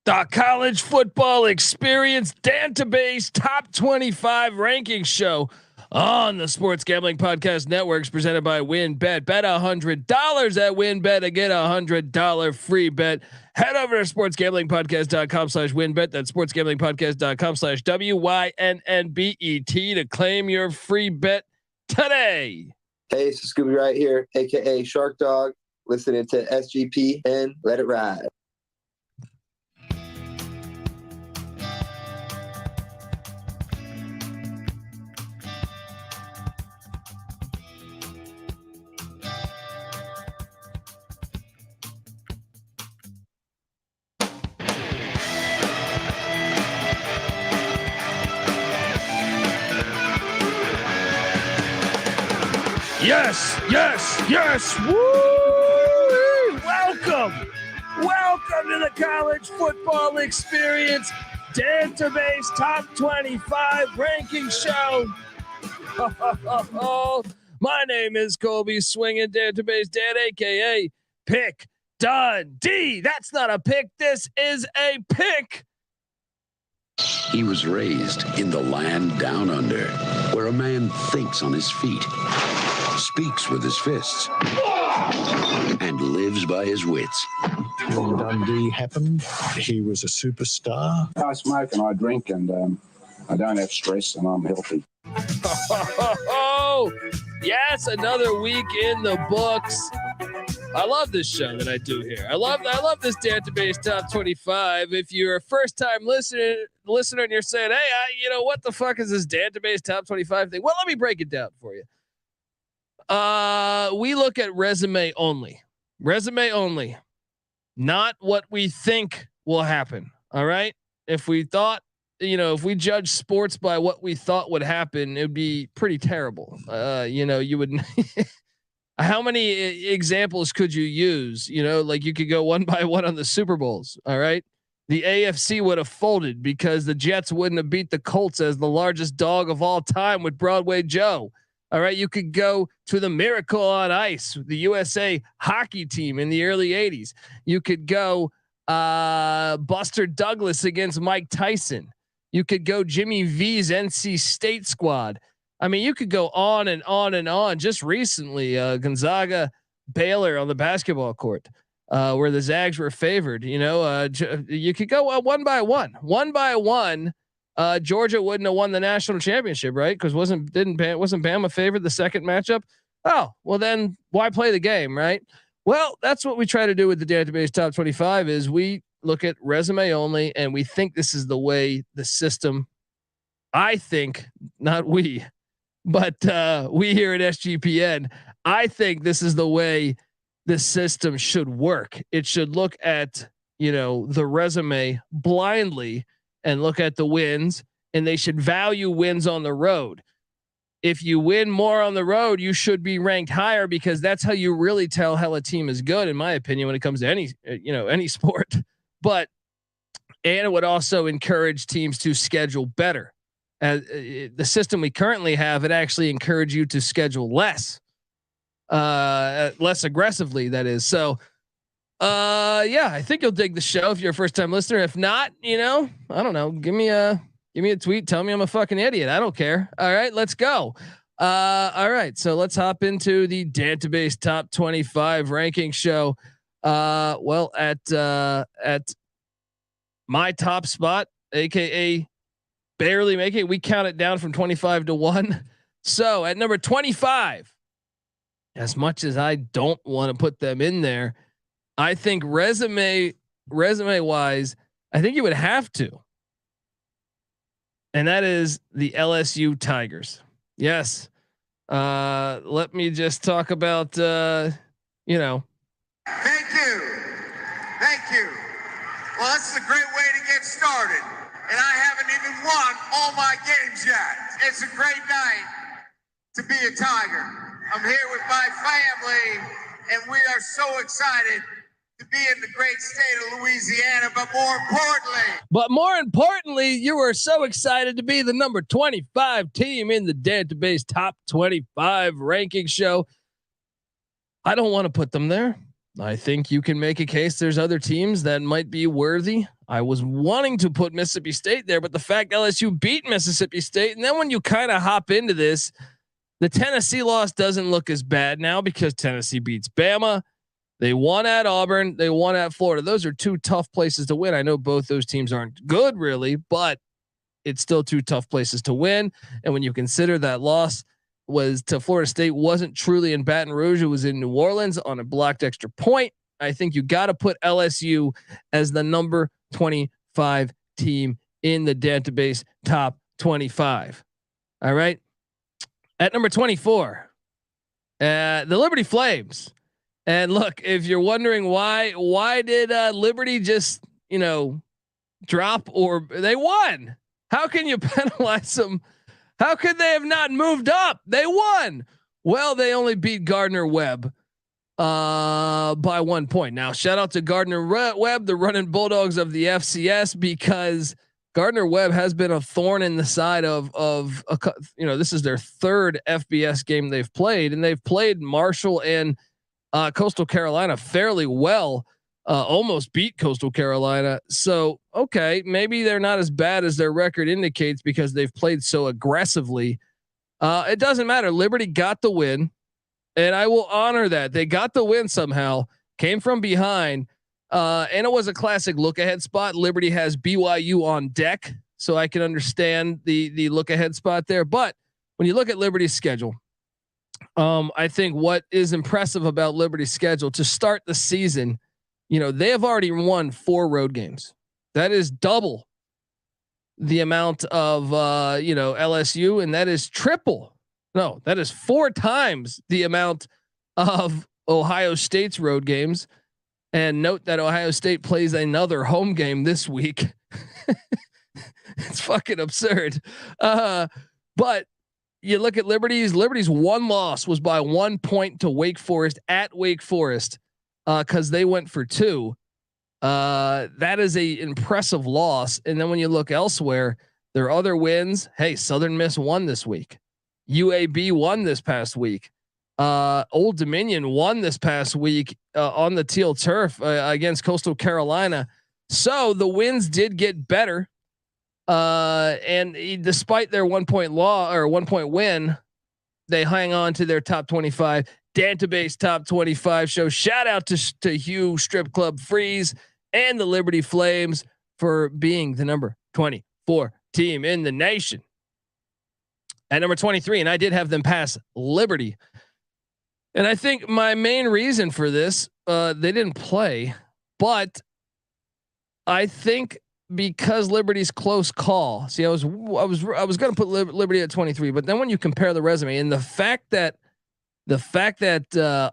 The college football experience Dantabase top 25 ranking show on the Sports Gambling Podcast Networks presented by WinBet. Bet $100 at WinBet and get $100 free bet. Head over to sportsgamblingpodcast.com/WinBet. That's sportsgamblingpodcast.com/WYNNBET to claim your free bet today. Hey, it's Scooby right here, aka Shark Dog, listening to SGP and let it ride. Yes, yes, yes. Woo! Welcome to the college football experience Dantabase top 25 ranking show. My name is Colby Swinging Dantabase Dan, aka Pick Dundee. That's not a pick. This is a pick. He was raised in the land down under, where a man thinks on his feet, speaks with his fists, and lives by his wits. When Dundee happened, he was a superstar. I smoke and I drink and I don't have stress and I'm healthy. Oh, yes, another week in the books. I love this show that I do here. I love this Dantabase top 25. If you're a first time listener and you're saying, hey, what the fuck is this Dantabase top 25 thing? Well, let me break it down for you. We look at resume only, not what we think will happen. All right. If we thought, if we judge sports by what we thought would happen, it'd be pretty terrible. You would, how many examples could you use? Like you could go one by one on the Super Bowls. All right. The AFC would have folded because the Jets wouldn't have beat the Colts as the largest dog of all time with Broadway Joe. All right. You could go to the Miracle on Ice, the USA hockey team in the early 80s. You could go Buster Douglas against Mike Tyson. You could go Jimmy V's NC State squad. I mean, you could go on and on and on. Just recently, Gonzaga Baylor on the basketball court, where the Zags were favored. You could go one by one. Georgia wouldn't have won the national championship, right? Because wasn't Bama favored the second matchup? Oh, well then why play the game, right? Well, that's what we try to do with the Dantabase top 25 is we look at resume only and we think this is the way the system, I think, not we, but we here at SGPN, I think this is the way the system should work. It should look at, the resume blindly and look at the wins, and they should value wins on the road. If you win more on the road, you should be ranked higher because that's how you really tell how a team is good, in my opinion, when it comes to any sport. And it would also encourage teams to schedule better. The system we currently have, it actually encourages you to schedule less aggressively. That is. So, I think you'll dig the show if you're a first time listener. If not, I don't know. Give me a tweet. Tell me I'm a fucking idiot. I don't care. All right, let's go. All right. So let's hop into the Dantabase top 25 ranking show. At my top spot, AKA barely make it. We count it down from 25 to 1. So at number 25, as much as I don't want to put them in there, I think resume wise, I think you would have to. And that is the LSU Tigers. Yes. Let me just talk about, Thank you. Well, this is a great way to get started. And I haven't even won all my games yet. It's a great night to be a Tiger. I'm here with my family, and we are so excited to be in the great state of Louisiana, but more importantly, you were so excited to be the number 25 team in the Dantabase top 25 ranking show. I don't want to put them there. I think you can make a case there's other teams that might be worthy. I was wanting to put Mississippi State there, but the fact LSU beat Mississippi State, and then when you kind of hop into this, the Tennessee loss doesn't look as bad now because Tennessee beats Bama. They won at Auburn. They won at Florida. Those are two tough places to win. I know both those teams aren't good really, but it's still two tough places to win. And when you consider that loss was to Florida State wasn't truly in Baton Rouge, it was in New Orleans on a blocked extra point. I think you got to put LSU as the number 25 team in the Dantabase top 25. All right. At number 24, the Liberty Flames. And look, if you're wondering why did Liberty just, drop, or they won? How can you penalize them? How could they have not moved up? They won. Well, they only beat Gardner Webb by 1 point. Now, shout out to Gardner Webb, the running Bulldogs of the FCS, because Gardner Webb has been a thorn in the side of this is their third FBS game they've played, and they've played Marshall and Coastal Carolina fairly well. Almost beat Coastal Carolina. So, okay, maybe they're not as bad as their record indicates because they've played so aggressively. It doesn't matter. Liberty got the win, and I will honor that. They got the win somehow, came from behind, and it was a classic look ahead spot. Liberty has BYU on deck, so I can understand the look ahead spot there. But when you look at Liberty's schedule, I think what is impressive about Liberty's schedule to start the season, they have already won 4 road games. That is double the amount of, LSU, and that is triple. No, that is 4 times the amount of Ohio State's road games. And note that Ohio State plays another home game this week. It's fucking absurd. But you look at Liberty's one loss was by 1 point to Wake Forest at Wake Forest. Cause they went for 2. That is a impressive loss. And then when you look elsewhere, their other wins, hey, Southern Miss won this week. UAB won this past week. Old Dominion won this past week on the teal turf against Coastal Carolina. So the wins did get better. And despite their 1 point win, they hang on to their top 25. Dantabase top 25 show. Shout out to Hugh Strip Club Freeze and the Liberty Flames for being the number 24 team in the nation. At number 23, and I did have them pass Liberty. And I think my main reason for this, they didn't play, but I think because Liberty's close call. See, I was going to put Liberty at 23, but then when you compare the resume and the fact that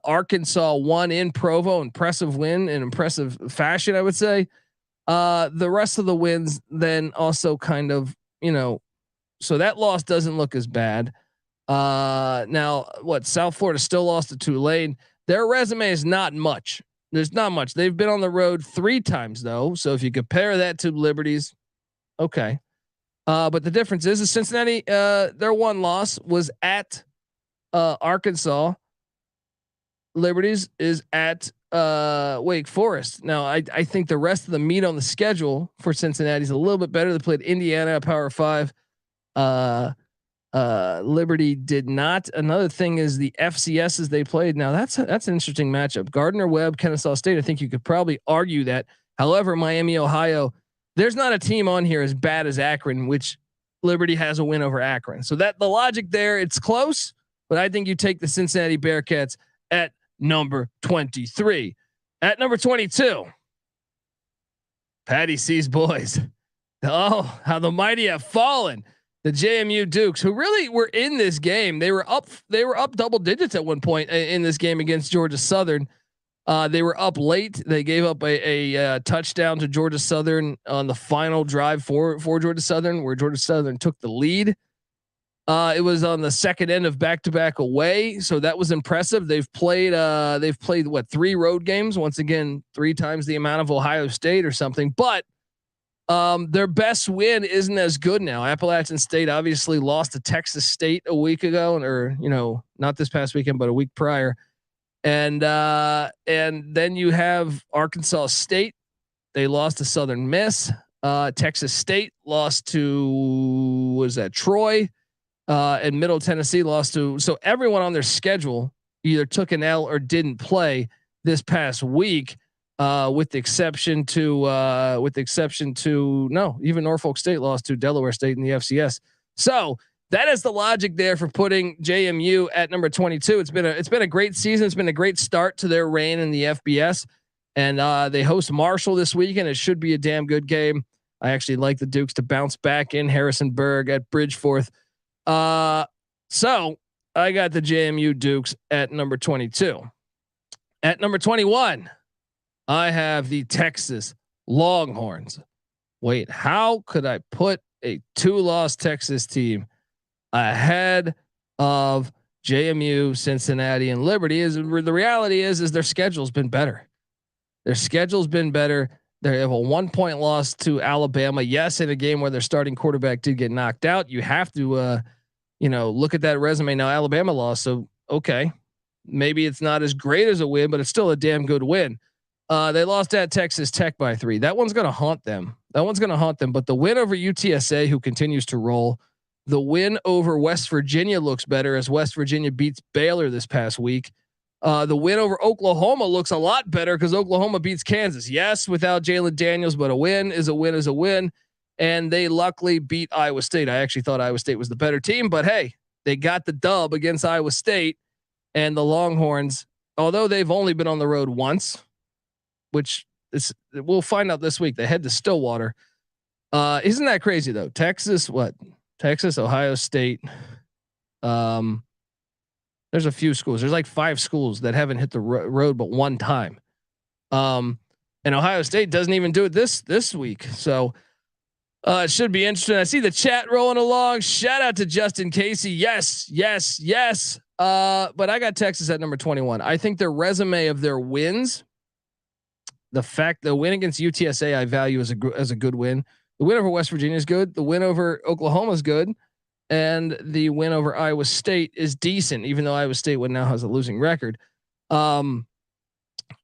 Arkansas won in Provo, impressive win in impressive fashion, I would say. The rest of the wins then also kind of, so that loss doesn't look as bad. Now South Florida still lost to Tulane. Their resume is not much. There's not much. They've been on the road 3 times though. So if you compare that to Liberty's, okay. But the difference is Cincinnati, their one loss was at Arkansas. Liberty's is at Wake Forest. Now I think the rest of the meat on the schedule for Cincinnati is a little bit better. They played Indiana Power 5. Liberty did not. Another thing is the FCSs they played. Now that's an interesting matchup. Gardner Webb, Kennesaw State. I think you could probably argue that. However, Miami, Ohio, there's not a team on here as bad as Akron, which Liberty has a win over Akron. So that the logic there, it's close. But I think you take the Cincinnati Bearcats at number 23. At number 22, Patty C's boys. Oh, how the mighty have fallen. The JMU Dukes, who really were in this game. They were up double digits at one point in this game against Georgia Southern. They were up late. They gave up a touchdown to Georgia Southern on the final drive for Georgia Southern, where Georgia Southern took the lead. It was on the second end of back-to-back away, so that was impressive. They've played 3 road games. Once again, 3 times the amount of Ohio State or something. But their best win isn't as good now. Appalachian State obviously lost to Texas State a week ago, or not this past weekend, but a week prior. And then you have Arkansas State. They lost to Southern Miss. Texas State lost to Troy, and Middle Tennessee lost to. So everyone on their schedule either took an L or didn't play this past week, with the exception to even Norfolk State lost to Delaware State in the FCS. So that is the logic there for putting JMU at number 22. It's been a great season. It's been a great start to their reign in the FBS, and they host Marshall this weekend. It should be a damn good game. I actually like the Dukes to bounce back in Harrisonburg at Bridgeforth. So I got the JMU Dukes at number 22. At number 21, I have the Texas Longhorns. Wait, how could I put a 2-loss Texas team ahead of JMU, Cincinnati, and Liberty? Is the reality is their schedule's been better. Their schedule's been better. They have a 1-point loss to Alabama. Yes, in a game where their starting quarterback did get knocked out. You have to, look at that resume now. Alabama lost, so okay, maybe it's not as great as a win, but it's still a damn good win. They lost at Texas Tech by 3. That one's going to haunt them. But the win over UTSA, who continues to roll, the win over West Virginia looks better as West Virginia beats Baylor this past week. The win over Oklahoma looks a lot better because Oklahoma beats Kansas. Yes, without Jalen Daniels, but a win is a win is a win. And they luckily beat Iowa State. I actually thought Iowa State was the better team, but hey, they got the dub against Iowa State. And the Longhorns, although they've only been on the road once, which is, we'll find out this week. They head to Stillwater. Isn't that crazy though? Texas, Ohio State. There's a few schools. There's like 5 schools that haven't hit the road but one time. And Ohio State doesn't even do it this week. So it should be interesting. I see the chat rolling along. Shout out to Justin Casey. Yes. But I got Texas at number 21. I think their resume of their wins, the win against UTSA, I value as a good win. The win over West Virginia is good. The win over Oklahoma is good. And the win over Iowa State is decent, even though Iowa State now has a losing record. I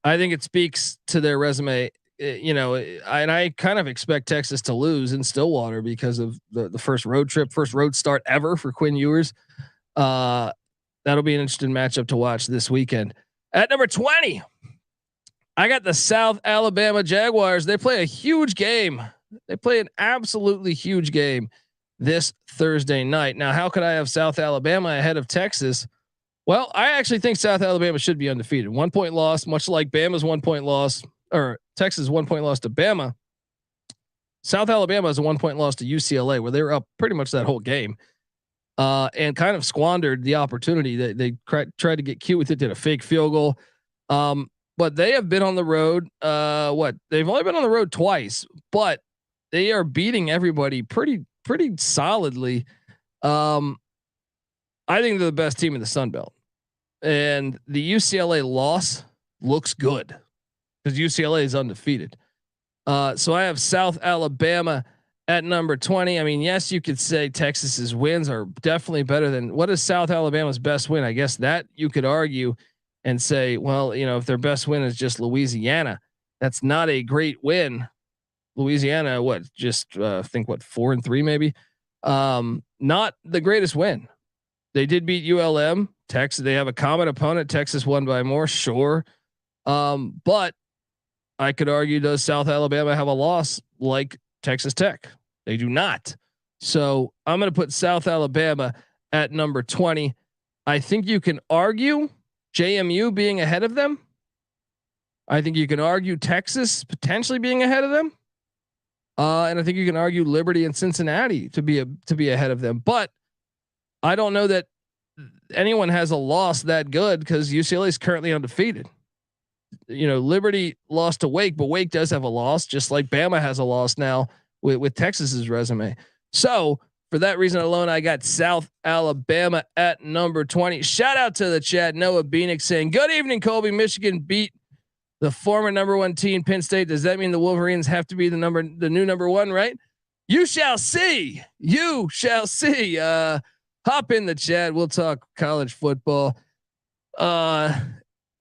think it speaks to their resume, and I kind of expect Texas to lose in Stillwater because of the first road start ever for Quinn Ewers. That'll be an interesting matchup to watch this weekend. At number 20, I got the South Alabama Jaguars. They play a huge game. They play an absolutely huge game this Thursday night. Now, how could I have South Alabama ahead of Texas? Well, I actually think South Alabama should be undefeated. 1-point loss, much like Bama's 1-point loss, or Texas 1-point loss to Bama. South Alabama has a 1-point loss to UCLA, where they were up pretty much that whole game, and kind of squandered the opportunity. They tried to get cute with it, did a fake field goal. But they have been on the road. They've only been on the road twice, but they are beating everybody pretty solidly. I think they're the best team in the Sun Belt, and the UCLA loss looks good because UCLA is undefeated. So I have South Alabama at number 20. I mean, yes, you could say Texas's wins are definitely better than what is South Alabama's best win. I guess that you could argue and say, well, if their best win is just Louisiana, that's not a great win. Louisiana, I think 4-3 maybe. Not the greatest win. They did beat ULM. Texas, they have a common opponent. Texas won by more, sure. But I could argue, does South Alabama have a loss like Texas Tech? They do not. So I'm going to put South Alabama at number 20. I think you can argue JMU being ahead of them. I think you can argue Texas potentially being ahead of them. And I think you can argue Liberty and Cincinnati to be ahead of them, but I don't know that anyone has a loss that good because UCLA is currently undefeated. Liberty lost to Wake, but Wake does have a loss, just like Bama has a loss now with Texas's resume. So for that reason alone, I got South Alabama at number 20. Shout out to the chat. Noah Beanick saying, "Good evening, Colby. Michigan beat the former number 1 team, Penn State. Does that mean the Wolverines have to be the new number 1, right? You shall see. Hop in the chat. We'll talk college football.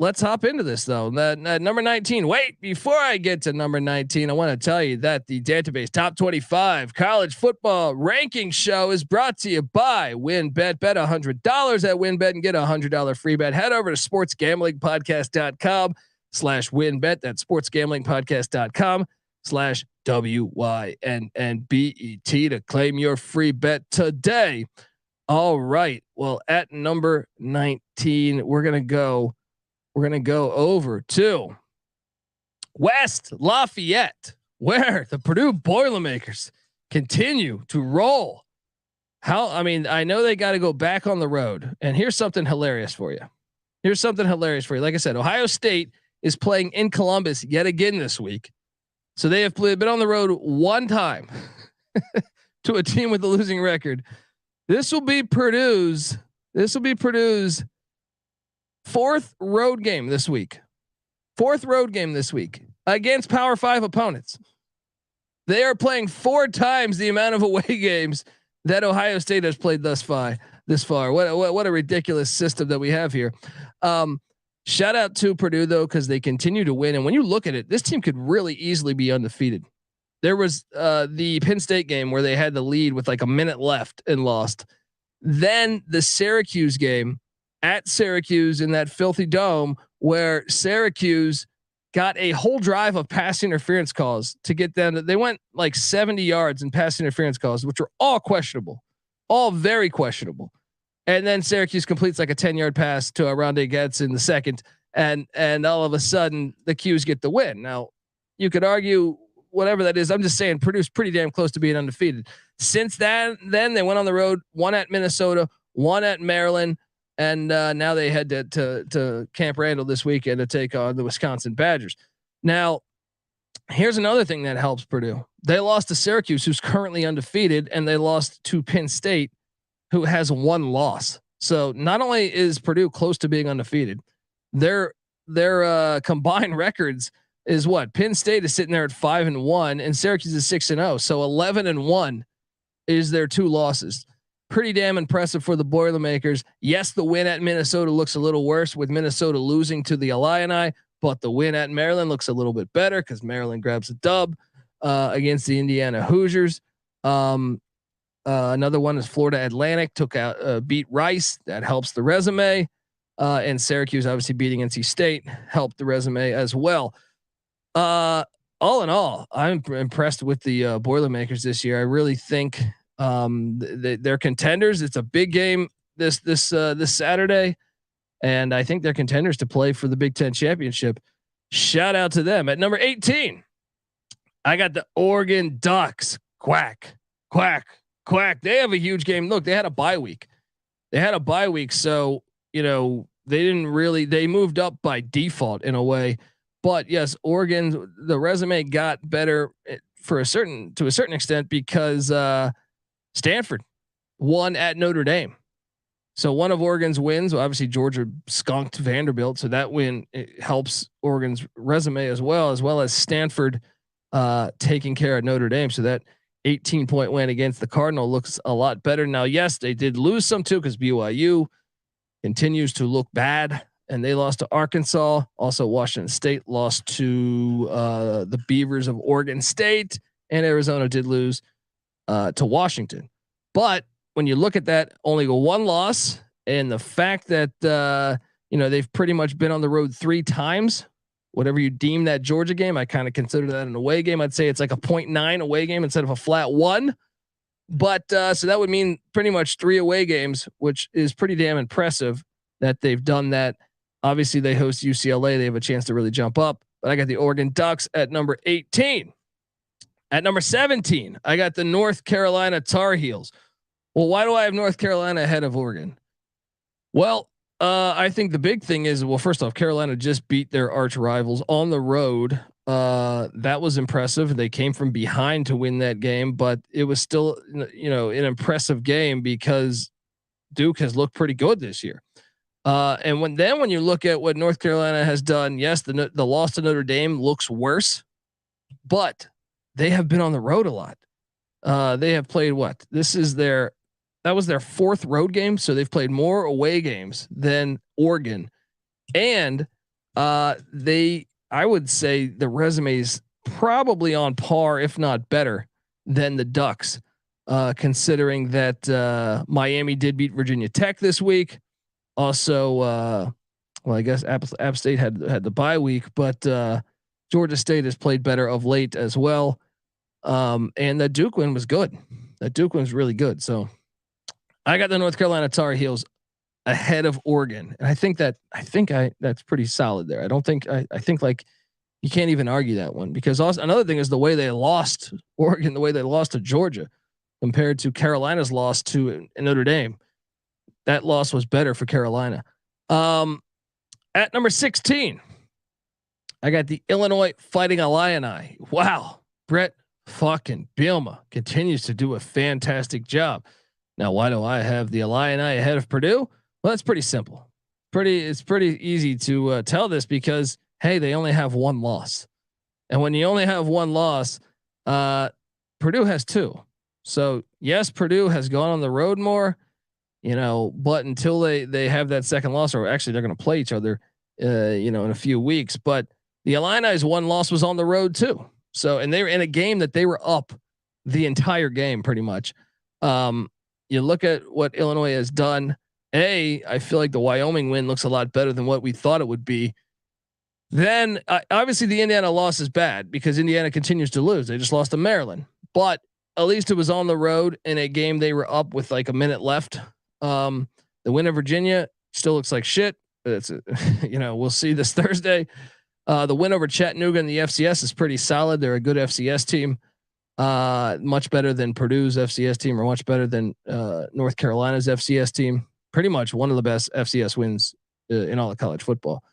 let's hop into this though. That number 19. Wait, before I get to number 19, I want to tell you that the Dantabase Top 25 College Football Ranking Show is brought to you by WinBet. Bet $100 at WinBet and get a $100 free bet. Head over to sportsgamblingpodcast.com/WinBet. That's sportsgamblingpodcast.com/WYNNBET to claim your free bet today. All right. Well, at number 19, we're gonna go over to West Lafayette, where the Purdue Boilermakers continue to roll. I know they got to go back on the road, and here's something hilarious for you. Like I said, Ohio State is playing in Columbus yet again this week. So they have been on the road one time to a team with a losing record. This will be Purdue's fourth road game this week against Power 5 opponents. They are playing 4 times the amount of away games that Ohio State has played this far. What a ridiculous system that we have here. Shout out to Purdue though, because they continue to win. And when you look at it, this team could really easily be undefeated. There was the Penn State game where they had the lead with like a minute left and lost. Then the Syracuse game at Syracuse in that filthy dome where Syracuse got a whole drive of pass interference calls to get them. They went like 70 yards in pass interference calls, which were all questionable, all very questionable. And then Syracuse completes like a 10-yard pass to Rondé Getz in the second. And all of a sudden the Qs get the win. Now you could argue whatever that is. I'm just saying Purdue's pretty damn close to being undefeated. Since then they went on the road, one at Minnesota, one at Maryland. And now they head to Camp Randall this weekend to take on the Wisconsin Badgers. Now, here's another thing that helps Purdue. They lost to Syracuse, who's currently undefeated, and they lost to Penn State, who has one loss. So not only is Purdue close to being undefeated, their combined records is what? Penn State is sitting there at 5-1, and Syracuse is 6-0. So 11-1 is their 2 losses. Pretty damn impressive for the Boilermakers. Yes, the win at Minnesota looks a little worse with Minnesota losing to the Illini, but the win at Maryland looks a little bit better because Maryland grabs a dub against the Indiana Hoosiers. Another one is Florida Atlantic beat Rice. That helps the resume. And Syracuse obviously beating NC State helped the resume as well. All in all, I'm impressed with the Boilermakers this year. I really think they're contenders. It's a big game this Saturday, and I think they're contenders to play for the Big Ten championship. Shout out to them. At number 18, I got the Oregon Ducks. Quack. They have a huge game. Look, they had a bye week. So, they moved up by default in a way, but yes, Oregon, the resume got better to a certain extent because, Stanford won at Notre Dame. So one of Oregon's wins, well, obviously Georgia skunked Vanderbilt. So that win helps Oregon's resume as well as Stanford taking care of Notre Dame. So that 18-point win against the Cardinal looks a lot better. Now, yes, they did lose some too, because BYU continues to look bad and they lost to Arkansas. Also, Washington State lost to the Beavers of Oregon State, and Arizona did lose to Washington. But when you look at that, only one loss, and the fact that they've pretty much been on the road 3 times, whatever you deem that Georgia game, I kind of consider that an away game. I'd say it's like a 0.9 away game instead of a flat 1. But so that would mean pretty much 3 away games, which is pretty damn impressive that they've done that. Obviously, they host UCLA. They have a chance to really jump up. But I got the Oregon Ducks at number 18. At number 17, I got the North Carolina Tar Heels. Well, why do I have North Carolina ahead of Oregon? Well, I think the big thing is, well, first off, Carolina just beat their arch rivals on the road. That was impressive. They came from behind to win that game, but it was still, an impressive game because Duke has looked pretty good this year. And when you look at what North Carolina has done, yes, the loss to Notre Dame looks worse, but they have been on the road a lot. They have played what? That was their 4th road game. So they've played more away games than Oregon. And I would say the resume's probably on par, if not better than the Ducks, considering that Miami did beat Virginia Tech this week. Also, well, I guess App State had the bye week, but Georgia State has played better of late as well. And the Duke win was good. That Duke win was really good. So I got the North Carolina Tar Heels ahead of Oregon, and I think that's pretty solid there. I don't think I think like you can't even argue that one, because also another thing is the way they lost Oregon, the way they lost to Georgia compared to Carolina's loss to Notre Dame. That loss was better for Carolina. At number 16, I got the Illinois Fighting Illini. Wow. Brett fucking Bielema continues to do a fantastic job. Now, why do I have the Illini ahead of Purdue? Well, that's pretty simple. It's pretty easy to tell this, because hey, they only have one loss, and when you only have one loss, Purdue has two. So yes, Purdue has gone on the road more, but until they have that second loss, or actually they're going to play each other, in a few weeks. But the Illini's one loss was on the road too. So, and they were in a game that they were up the entire game pretty much. You look at what Illinois has done. I feel like the Wyoming win looks a lot better than what we thought it would be. Then obviously the Indiana loss is bad because Indiana continues to lose. They just lost to Maryland, but at least it was on the road in a game they were up with like a minute left. The win of Virginia still looks like shit. But it's we'll see this Thursday. The win over Chattanooga in the FCS is pretty solid. They're a good FCS team. Much better than Purdue's FCS team, or much better than North Carolina's FCS team. Pretty much one of the best FCS wins in all of college football.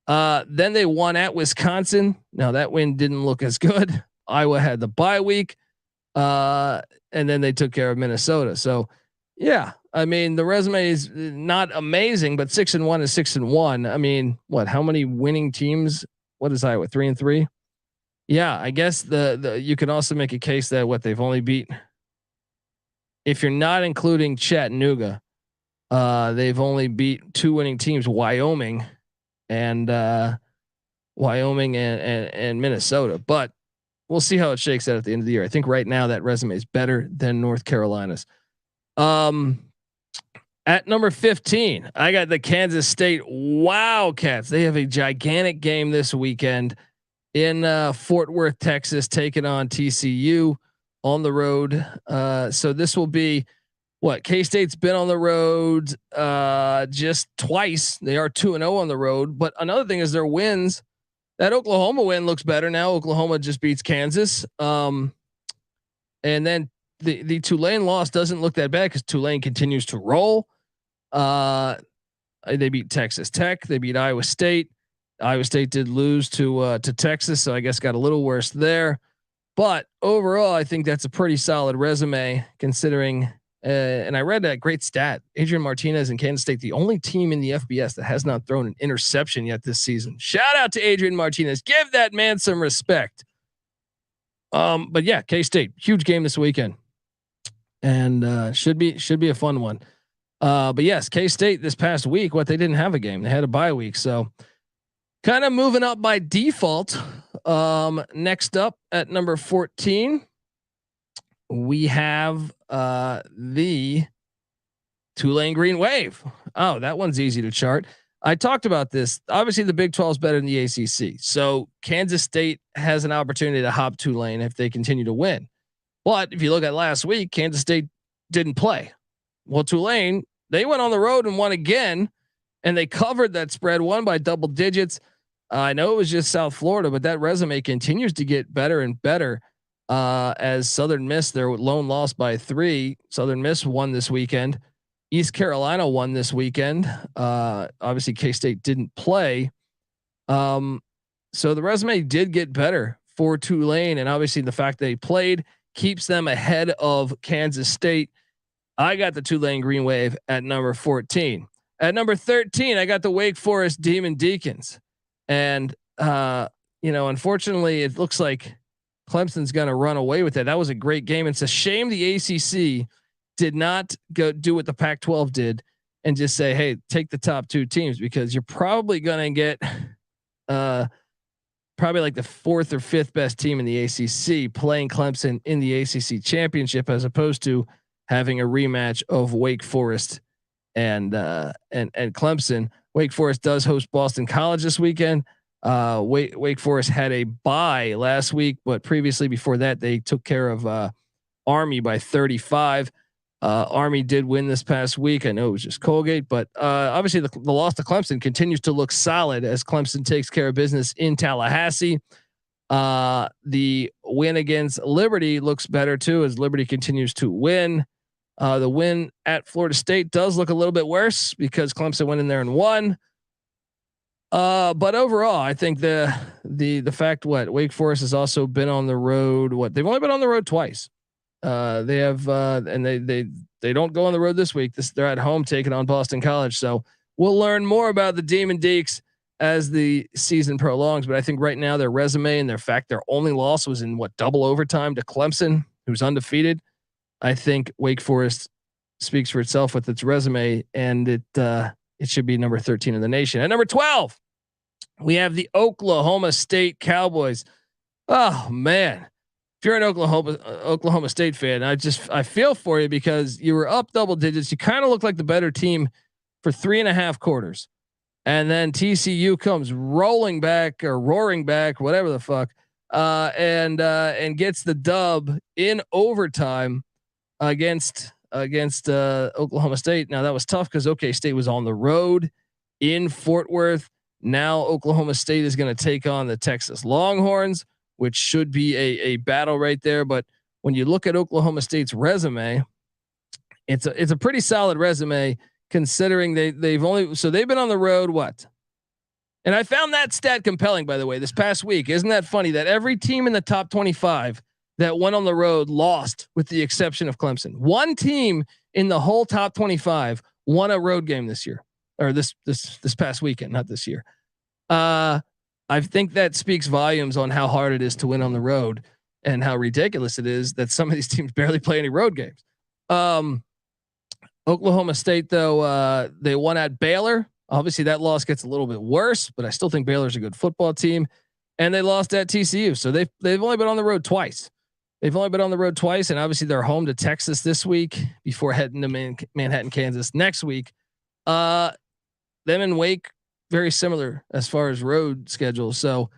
Then they won at Wisconsin. Now that win didn't look as good. Iowa had the bye week, and then they took care of Minnesota. So yeah, I mean, the resume is not amazing, but 6-1 is 6-1. I mean, how many winning teams? What is Iowa, 3-3? Yeah, I guess the you can also make a case that they've only beat, if you're not including Chattanooga, they've only beat two winning teams, Wyoming and Minnesota. But we'll see how it shakes out at the end of the year. I think right now that resume is better than North Carolina's. At number 15, I got the Kansas State Wildcats. They have a gigantic game this weekend in Fort Worth, Texas, taking on TCU on the road. So this will be K-State's been on the road just twice. They are 2-0 on the road. But another thing is their wins. That Oklahoma win looks better now. Oklahoma just beats Kansas. And then the Tulane loss doesn't look that bad because Tulane continues to roll. They beat Texas Tech. They beat Iowa State. Iowa State did lose to Texas, so I guess got a little worse there. But overall, I think that's a pretty solid resume considering. And I read that great stat: Adrian Martinez and Kansas State, the only team in the FBS that has not thrown an interception yet this season. Shout out to Adrian Martinez. Give that man some respect. But yeah, K-State, huge game this weekend, and should be a fun one. But yes, K-State this past week, they didn't have a game. They had a bye week. So kind of moving up by default. Next up at number 14, we have the Tulane Green Wave. Oh, that one's easy to chart. I talked about this. Obviously the Big 12 is better than the ACC. So Kansas State has an opportunity to hop Tulane if they continue to win. But if you look at last week, Kansas State didn't play. Well, Tulane, they went on the road and won again, and they covered that spread, won by double digits. I know it was just South Florida, but that resume continues to get better and better as Southern Miss, their lone loss by 3. Southern Miss won this weekend. East Carolina won this weekend. Obviously, K-State didn't play. So the resume did get better for Tulane, and obviously the fact they played keeps them ahead of Kansas State. I got the Tulane Green Wave at number 14. At number 13, I got the Wake Forest Demon Deacons. And, unfortunately, it looks like Clemson's going to run away with it. That was a great game. It's a shame the ACC did not go do what the Pac-12 did and just say, hey, take the top 2 teams, because you're probably going to get probably like the 4th or 5th best team in the ACC playing Clemson in the ACC championship, as opposed to having a rematch of Wake Forest and Clemson. Wake Forest does host Boston College this weekend. Wake Forest had a bye last week, but previously before that, they took care of Army by 35. Army did win this past week. I know it was just Colgate, but obviously the loss to Clemson continues to look solid as Clemson takes care of business in Tallahassee. The win against Liberty looks better too, as Liberty continues to win. The win at Florida State does look a little bit worse because Clemson went in there and won. But overall, I think the fact Wake Forest has also been on the road. They've only been on the road twice. They have, and they don't go on the road this week. They're at home taking on Boston College. So we'll learn more about the Demon Deacs as the season prolongs. But I think right now their resume and their only loss was in double overtime to Clemson, who's undefeated. I think Wake Forest speaks for itself with its resume, and it should be number 13 in the nation. At number 12, we have the Oklahoma State Cowboys. Oh man. If you're an Oklahoma State fan, I feel for you because you were up double digits. You kind of look like the better team for 3.5 quarters. And then TCU comes roaring back, whatever the fuck. And gets the dub in overtime against Oklahoma State. Now that was tough because OK State was on the road in Fort Worth. Now Oklahoma State is going to take on the Texas Longhorns, which should be a battle right there. But when you look at Oklahoma State's resume, it's a pretty solid resume considering they've been on the road. And I found that stat compelling, by the way, this past week. Isn't that funny that every team in the top 25 that went on the road lost, with the exception of Clemson? One team in the whole top 25 won a road game this year, or this past weekend, not this year. I think that speaks volumes on how hard it is to win on the road and how ridiculous it is that some of these teams barely play any road games. Oklahoma State, though, they won at Baylor. Obviously that loss gets a little bit worse, but I still think Baylor's a good football team, and they lost at TCU. So they've only been on the road twice. And obviously they're home to Texas this week before heading to Manhattan, Kansas next week. Them and Wake, very similar as far as road schedule. So,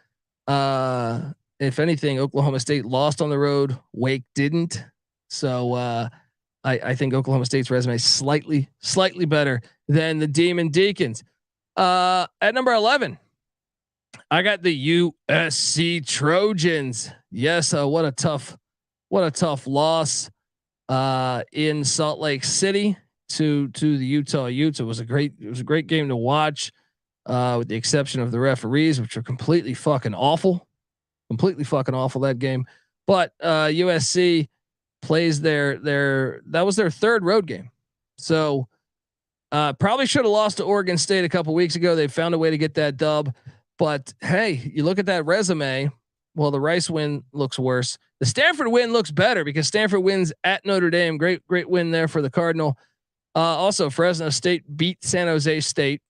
if anything, Oklahoma State lost on the road. Wake didn't. So, I think Oklahoma State's resume is slightly better than the Demon Deacons. At number 11, I got the USC Trojans. Yes. What a tough loss, in Salt Lake City to the Utah Utes. It was a great game to watch. With the exception of the referees, which are completely fucking awful that game. But USC plays that was their third road game. So probably should have lost to Oregon State a couple weeks ago. They found a way to get that dub. But hey, you look at that resume. Well, the Rice win looks worse. The Stanford win looks better because Stanford wins at Notre Dame. Great win there for the Cardinal. Also, Fresno State beat San Jose State.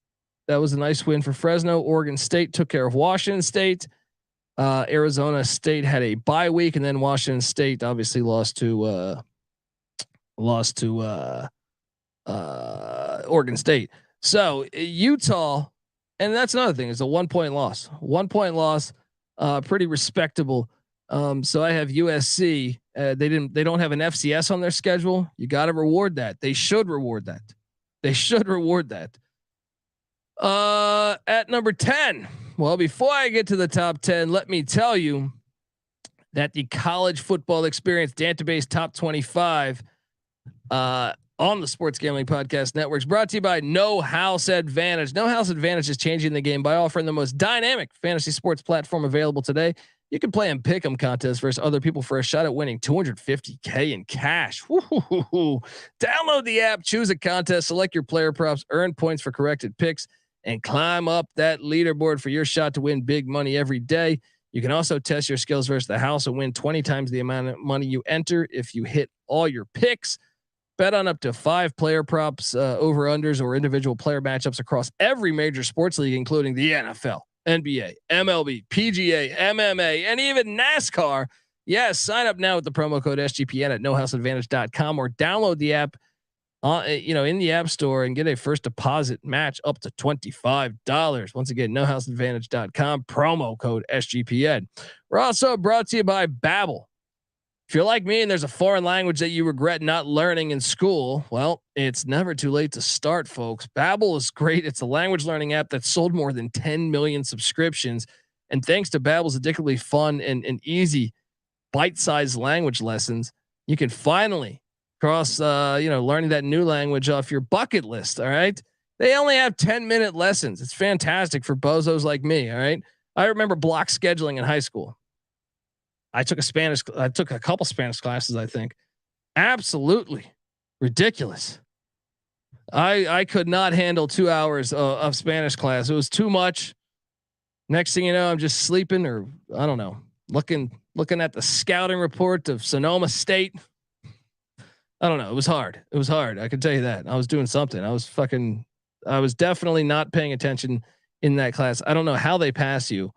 That was a nice win for Fresno. Oregon State took care of Washington State. Arizona State had a bye week, and then Washington State obviously lost to Oregon State. So Utah, and that's another thing, is a 1-point loss. 1-point loss, pretty respectable. So I have USC. They don't have an FCS on their schedule. You got to reward that. They should reward that. At number 10. Well, before I get to the top 10, let me tell you that the College Football Experience Dantabase Top 25 on the Sports Gambling Podcast Network is brought to you by No House Advantage. No House Advantage is changing the game by offering the most dynamic fantasy sports platform available today. You can play in pick'em contests versus other people for a shot at winning $250K in cash. Woo-hoo-hoo-hoo. Download the app, choose a contest, select your player props, earn points for corrected picks, and climb up that leaderboard for your shot to win big money every day. You can also test your skills versus the house and win 20 times the amount of money you enter if you hit all your picks. Bet on up to 5 player props, over unders, or individual player matchups across every major sports league, including the NFL, NBA, MLB, PGA, MMA, and even NASCAR. Yes, sign up now with the promo code SGPN at nohouseadvantage.com or download the app in the app store and get a first deposit match up to $25. Once again, nohouseadvantage.com, promo code SGPN. We're also brought to you by Babbel. If you're like me and there's a foreign language that you regret not learning in school, well, it's never too late to start, folks. Babbel is great. It's a language learning app that's sold more than 10 million subscriptions. And thanks to Babbel's addictively fun and easy bite-sized language lessons, you can finally cross, learning that new language off your bucket list. All right. They only have 10-minute lessons. It's fantastic for bozos like me. All right. I remember block scheduling in high school. I took a couple Spanish classes, I think. Absolutely ridiculous. I could not handle 2 hours of Spanish class. It was too much. Next thing you know, I'm just sleeping, or I don't know, looking at the scouting report of Sonoma State. I don't know. It was hard. I can tell you that. I was doing something. I was definitely not paying attention in that class. I don't know how they pass you,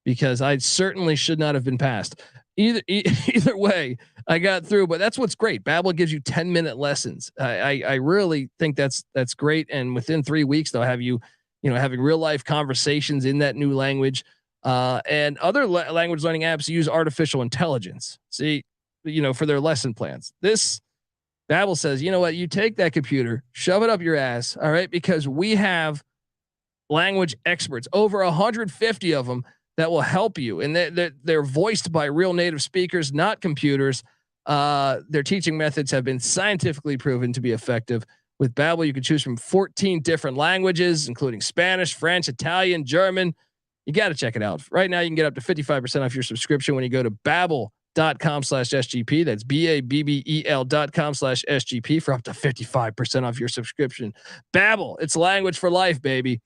because I certainly should not have been passed. Either way, I got through, but that's what's great. Babbel gives you 10-minute lessons. I really think that's great. And within 3 weeks, they'll have you, having real life conversations in that new language. And other language learning apps use artificial intelligence. See, for their lesson plans. This Babbel says, you know what? You take that computer, shove it up your ass. All right. Because we have language experts, over 150 of them, that will help you. And they're voiced by real native speakers, not computers. Their teaching methods have been scientifically proven to be effective. With Babbel, you can choose from 14 different languages, including Spanish, French, Italian, German. You got to check it out. Right now, you can get up to 55% off your subscription when you go to babbel.com/SGP. That's BABBEL.com/SGP for up to 55% off your subscription. Babbel, it's language for life, baby.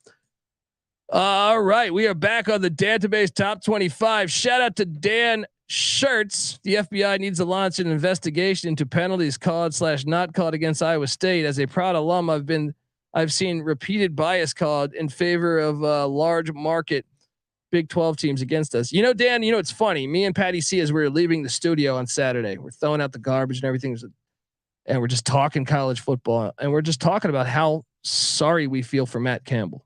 All right, we are back on the Dantabase Top 25. Shout out to Dan Shirts. The FBI needs to launch an investigation into penalties called/not called against Iowa State. As a proud alum, I've seen repeated bias called in favor of large market Big 12 teams against us. Dan, it's funny. Me and Patty C, as we were leaving the studio on Saturday, we're throwing out the garbage and everything, and we're just talking college football, and we're just talking about how sorry we feel for Matt Campbell.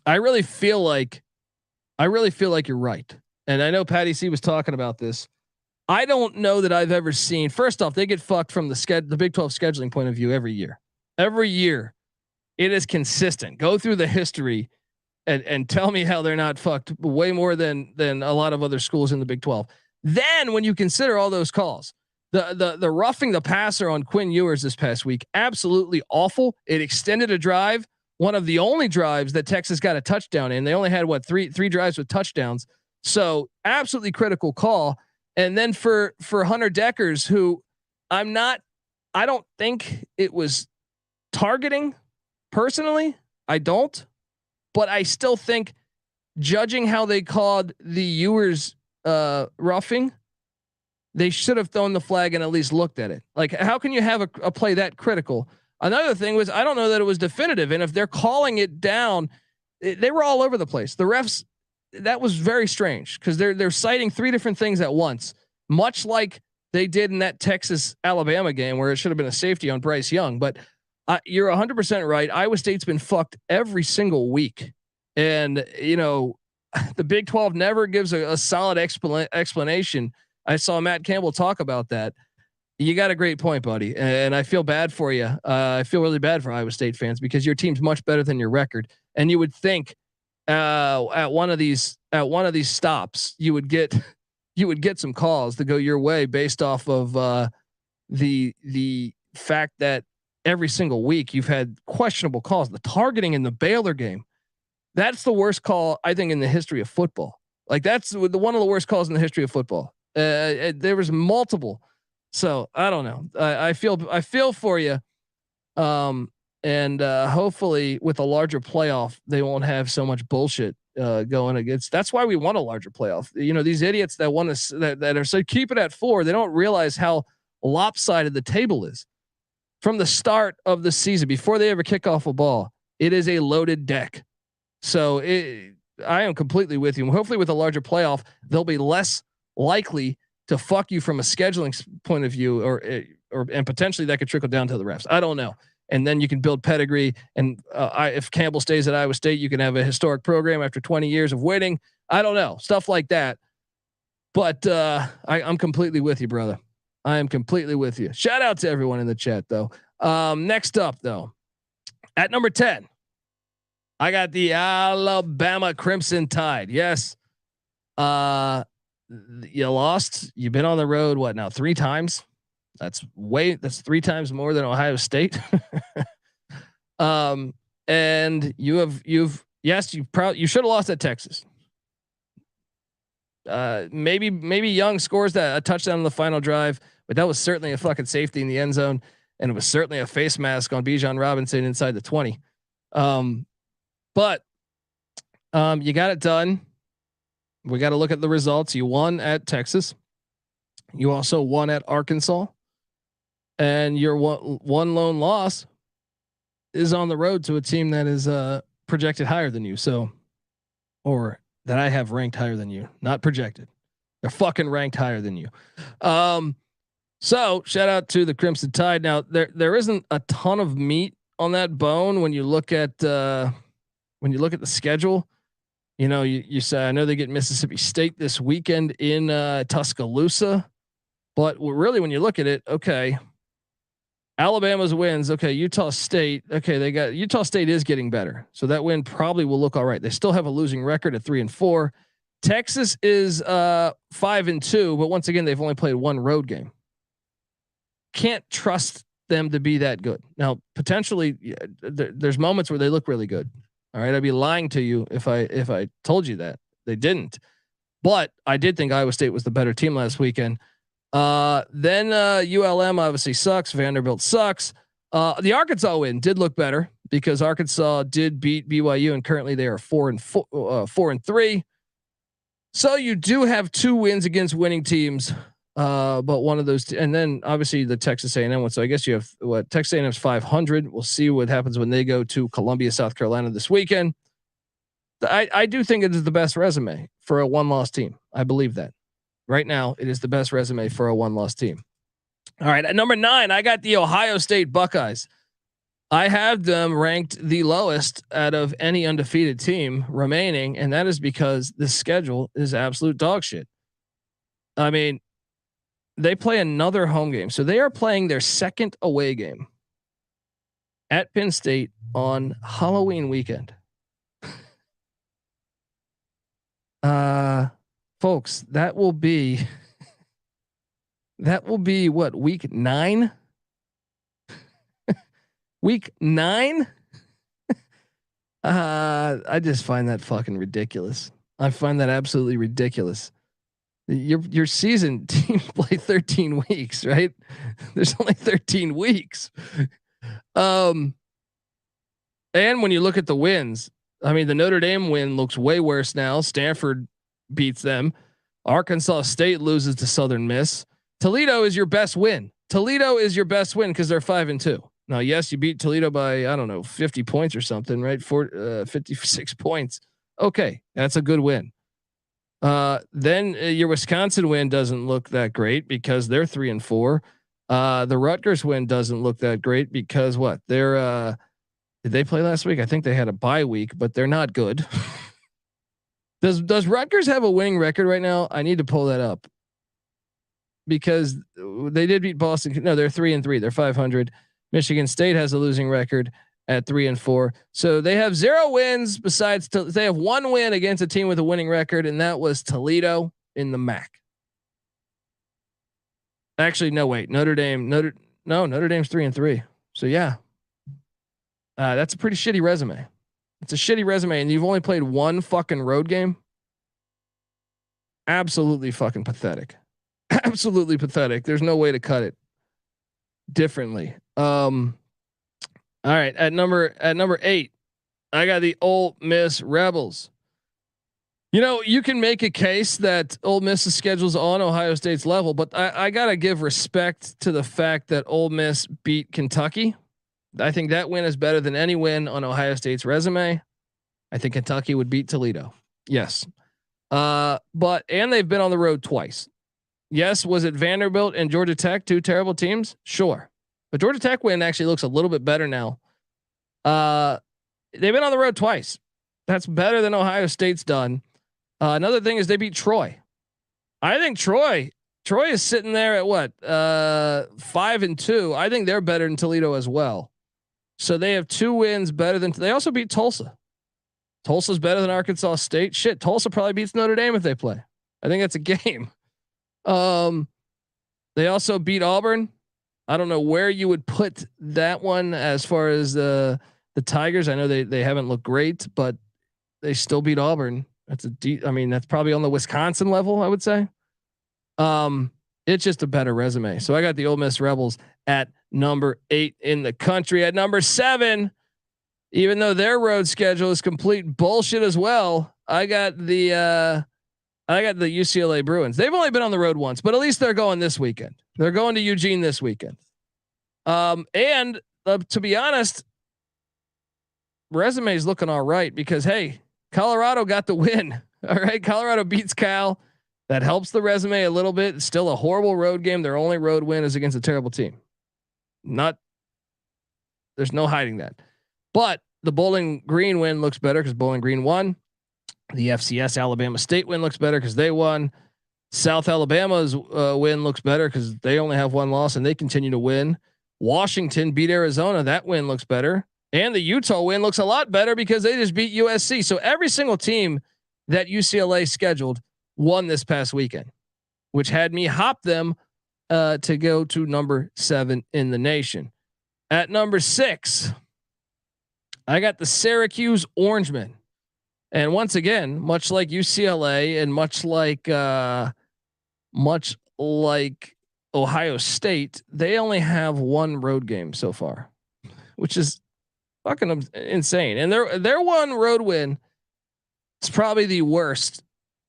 I really feel like you're right. And I know Patty C was talking about this. I don't know that I've ever seen, first off, they get fucked from the Big 12 scheduling point of view every year. Every year it is consistent. Go through the history and tell me how they're not fucked way more than a lot of other schools in the Big 12. Then when you consider all those calls, the roughing the passer on Quinn Ewers this past week, absolutely awful. It extended a drive. One of the only drives that Texas got a touchdown in. They only had three drives with touchdowns. So absolutely critical call. And then for Hunter Deckers, who I don't think it was targeting personally. I don't, but I still think, judging how they called the Ewers roughing, they should have thrown the flag and at least looked at it. Like, how can you have a play that critical? Another thing was, I don't know that it was definitive. And if they're calling it down, they were all over the place. The refs, that was very strange, because they're citing 3 different things at once, much like they did in that Texas Alabama game where it should have been a safety on Bryce Young. But you're 100% right. Iowa State's been fucked every single week. And, the Big 12 never gives a solid explanation. I saw Matt Campbell talk about that. You got a great point, buddy. And I feel bad for you. I feel really bad for Iowa State fans, because your team's much better than your record. And you would think at one of these stops, you would get some calls to go your way based off of the fact that every single week you've had questionable calls. The targeting in the Baylor game, that's the worst call, I think, in the history of football. Like, that's one of the worst calls in the history of football. There was multiple. So I don't know. I feel for you. And hopefully with a larger playoff, they won't have so much bullshit going against. That's why we want a larger playoff. These idiots that want to that are so keep it at 4. They don't realize how lopsided the table is from the start of the season. Before they ever kick off a ball, it is a loaded deck. So I am completely with you. Hopefully with a larger playoff, they'll be less likely to fuck you from a scheduling point of view, and potentially that could trickle down to the refs. I don't know. And then you can build pedigree. And if Campbell stays at Iowa State, you can have a historic program after 20 years of winning. I don't know, stuff like that. But I'm completely with you, brother. I am completely with you. Shout out to everyone in the chat, though. Next up, though, at number 10, I got the Alabama Crimson Tide. Yes. You lost. You've been on the road. What now? 3 times. That's 3 times more than Ohio State. And you should have lost at Texas. Maybe Young scores a touchdown on the final drive, but that was certainly a fucking safety in the end zone. And it was certainly a face mask on Bijan Robinson inside the 20. But you got it done. We got to look at the results. You won at Texas. You also won at Arkansas, and your one lone loss is on the road to a team that is projected higher than you. So, or that I have ranked higher than you, not projected. They're fucking ranked higher than you. So shout out to the Crimson Tide. Now there isn't a ton of meat on that bone when you look at the schedule. You know, you say, I know they get Mississippi State this weekend in Tuscaloosa, but really when you look at it, okay, Alabama's wins. Okay. Utah State. Okay. Utah State is getting better. So that win probably will look all right. They still have a losing record at 3-4. Texas is 5-2, but once again, they've only played 1 road game. Can't trust them to be that good. Now, potentially there's moments where they look really good. All right. I'd be lying to you if I told you that they didn't, but I did think Iowa State was the better team last weekend. Then ULM obviously sucks. Vanderbilt sucks. The Arkansas win did look better because Arkansas did beat BYU, and currently they are 4-3. So you do have 2 wins against winning teams, but one of those, and then obviously the Texas A&M one. So I guess you have Texas A&M's 500. We'll see what happens when they go to Columbia, South Carolina this weekend. I do think it is the best resume for a 1-loss team. I believe that. Right now, it is the best resume for a 1-loss team. All right, at number 9, I got the Ohio State Buckeyes. I have them ranked the lowest out of any undefeated team remaining, and that is because the schedule is absolute dog shit. I mean, they play another home game, so they are playing their second away game at Penn State on Halloween weekend. Folks, that will be what, week 9? Week 9? I just find that fucking ridiculous. I find that absolutely ridiculous. Your season teams play 13 weeks, right? There's only 13 weeks. And when you look at the wins, I mean, the Notre Dame win looks way worse now. Stanford beats them. Arkansas State loses to Southern Miss. Toledo is your best win. Toledo is your best win because they're 5-2. Now, yes, you beat Toledo by, I don't know, 50 points or something, right? 56 points. Okay. That's a good win. Then your Wisconsin win doesn't look that great because they're 3-4. The Rutgers win doesn't look that great because what? They're, did they play last week? I think they had a bye week, but they're not good. Does Rutgers have a winning record right now? I need to pull that up because they did beat Boston. No, they're 3-3. They're 500. Michigan State has a losing record at 3-4. So they have 0 wins besides they have 1 win against a team with a winning record. And that was Toledo in the MAC. Actually, no, wait, Notre Dame's 3-3. So yeah, that's a pretty shitty resume. It's a shitty resume, and you've only played 1 fucking road game. Absolutely fucking pathetic. Absolutely pathetic. There's no way to cut it differently. All right, at number 8, I got the Ole Miss Rebels. You know, you can make a case that Ole Miss's schedule's on Ohio State's level, but I gotta give respect to the fact that Ole Miss beat Kentucky. I think that win is better than any win on Ohio State's resume. I think Kentucky would beat Toledo. Yes. But they've been on the road twice. Yes. Was it Vanderbilt and Georgia Tech, two terrible teams? Sure. But Georgia Tech win actually looks a little bit better now. They've been on the road twice. That's better than Ohio State's done. Another thing is they beat Troy. I think Troy is sitting there at what? 5-2. I think they're better than Toledo as well. So they have 2 wins better than, they also beat Tulsa. Tulsa's better than Arkansas State. Shit. Tulsa probably beats Notre Dame if they play. I think that's a game. They also beat Auburn. I don't know where you would put that one as far as the Tigers. I know they haven't looked great, but they still beat Auburn. That's that's probably on the Wisconsin level, I would say. It's just a better resume. So I got the Ole Miss Rebels at number 8 in the country. At number 7, even though their road schedule is complete bullshit as well, I got the UCLA Bruins. They've only been on the road once, but at least they're going this weekend. They're going to Eugene this weekend. And to be honest, resume is looking all right because hey, Colorado got the win. All right. Colorado beats Cal. That helps the resume a little bit. It's still a horrible road game. Their only road win is against a terrible team. There's no hiding that, but the Bowling Green win looks better because Bowling Green won. The FCS Alabama State win looks better because they won. South Alabama's win looks better because they only have 1 loss and they continue to win. Washington beat Arizona. That win looks better. And the Utah win looks a lot better because they just beat USC. So every single team that UCLA scheduled won this past weekend, which had me hop them to go to number 7 in the nation. At number 6, I got the Syracuse Orangemen. And once again, much like UCLA and much like Ohio State, they only have 1 road game so far, which is fucking insane. And their 1 road win is probably the worst.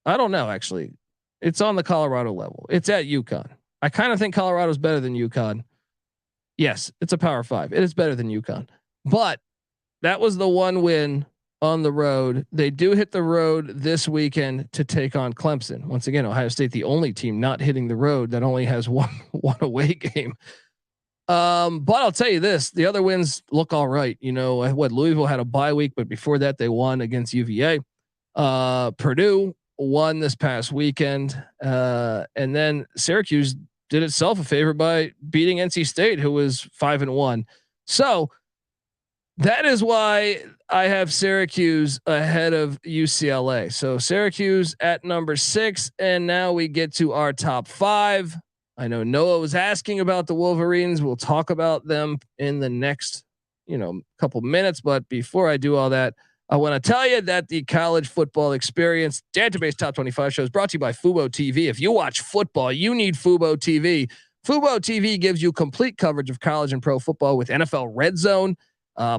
I don't know. Actually, it's on the Colorado level. It's at UConn. I kind of think Colorado's better than UConn. Yes, it's a Power 5. It is better than UConn, but that was the 1 win on the road. They do hit the road this weekend to take on Clemson. Once again, Ohio State, the only team not hitting the road that only has one away game. But I'll tell you this, the other wins look all right. You know what? Louisville had a bye week, but before that they won against UVA. Purdue won this past weekend. And then Syracuse did itself a favor by beating NC State, who was 5-1. So that is why I have Syracuse ahead of UCLA. So Syracuse at number 6. And now we get to our top 5. I know Noah was asking about the Wolverines. We'll talk about them in the next, couple minutes. But before I do all that, I want to tell you that the college football experience Dantabase Top 25 show is brought to you by Fubo TV. If you watch football, you need Fubo TV. Fubo TV gives you complete coverage of college and pro football with NFL Red Zone.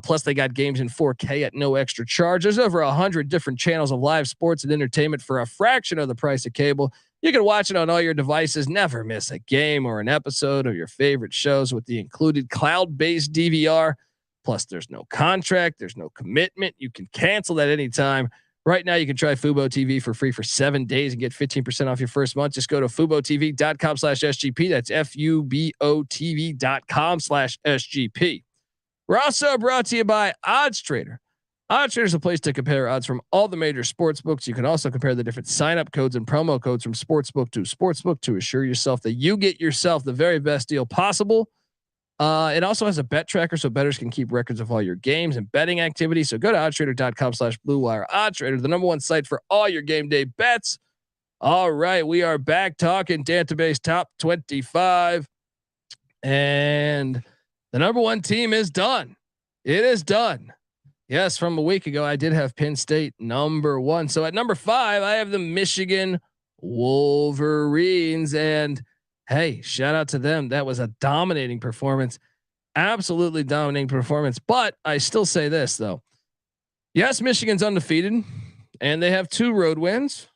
Plus they got games in 4K at no extra charge. There's over 100 different channels of live sports and entertainment for a fraction of the price of cable. You can watch it on all your devices. Never miss a game or an episode of your favorite shows with the included cloud-based DVR. Plus there's no contract. There's no commitment. You can cancel at any time. Right now you can try Fubo TV for free for 7 days and get 15% off your first month. Just go to FuboTV.com/SGP. That's FUBOTV.com/SGP. We're also brought to you by Odds Trader. Odds Trader is a place to compare odds from all the major sports books. You can also compare the different sign-up codes and promo codes from sportsbook to sportsbook to assure yourself that you get yourself the very best deal possible. It also has a bet tracker so bettors can keep records of all your games and betting activity. So go to oddstrader.com/Blue Wire. Odds Trader, the number 1 site for all your game day bets. All right, we are back talking Dantabase Top 25, and the number 1 team is done. It is done. Yes, from a week ago, I did have Penn State number 1. So at number 5, I have the Michigan Wolverines. And hey, shout out to them. That was a dominating performance. Absolutely dominating performance. But I still say this, though. Yes, Michigan's undefeated, and they have 2 road wins.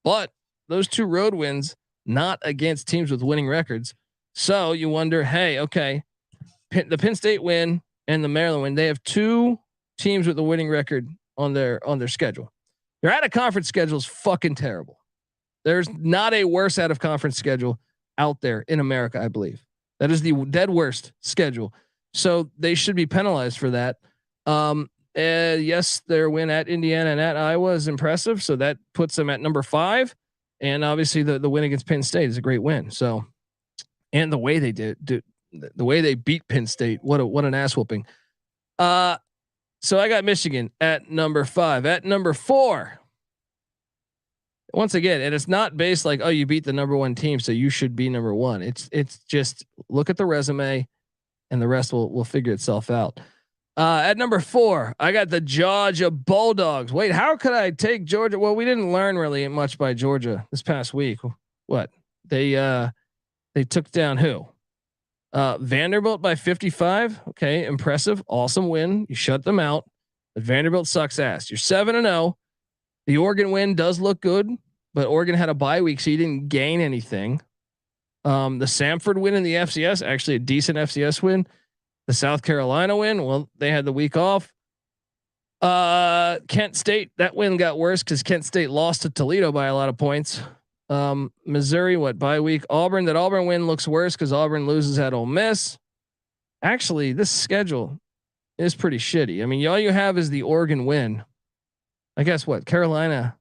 But those 2 road wins, not against teams with winning records. So you wonder, hey, okay, the Penn State win and the Maryland win, they have 2 teams with a winning record on their schedule. Their out of conference schedule is fucking terrible. There's not a worse out of conference schedule out there in America, I believe. That is the dead worst schedule. So they should be penalized for that. Yes, their win at Indiana and at Iowa is impressive. So that puts them at number 5. And obviously the win against Penn State is a great win. So, and the way they the way they beat Penn State, what an ass whooping. So I got Michigan at number 5. At number 4, once again, and it's not based like, oh, you beat the number 1 team, so you should be number 1. It's just look at the resume, and the rest will figure itself out. At number 4, I got the Georgia Bulldogs. Wait, how could I take Georgia? Well, we didn't learn really much by Georgia this past week. What they took down who? Vanderbilt by 55. Okay, impressive, awesome win. You shut them out. But Vanderbilt sucks ass. You're 7-0. The Oregon win does look good, but Oregon had a bye week, so you didn't gain anything. The Samford win in the FCS, actually a decent FCS win. The South Carolina win, well, they had the week off. Kent State, that win got worse because Kent State lost to Toledo by a lot of points. Missouri, bye week? Auburn, that Auburn win looks worse because Auburn loses at Ole Miss. Actually, this schedule is pretty shitty. I mean, all you have is the Oregon win. I guess Carolina's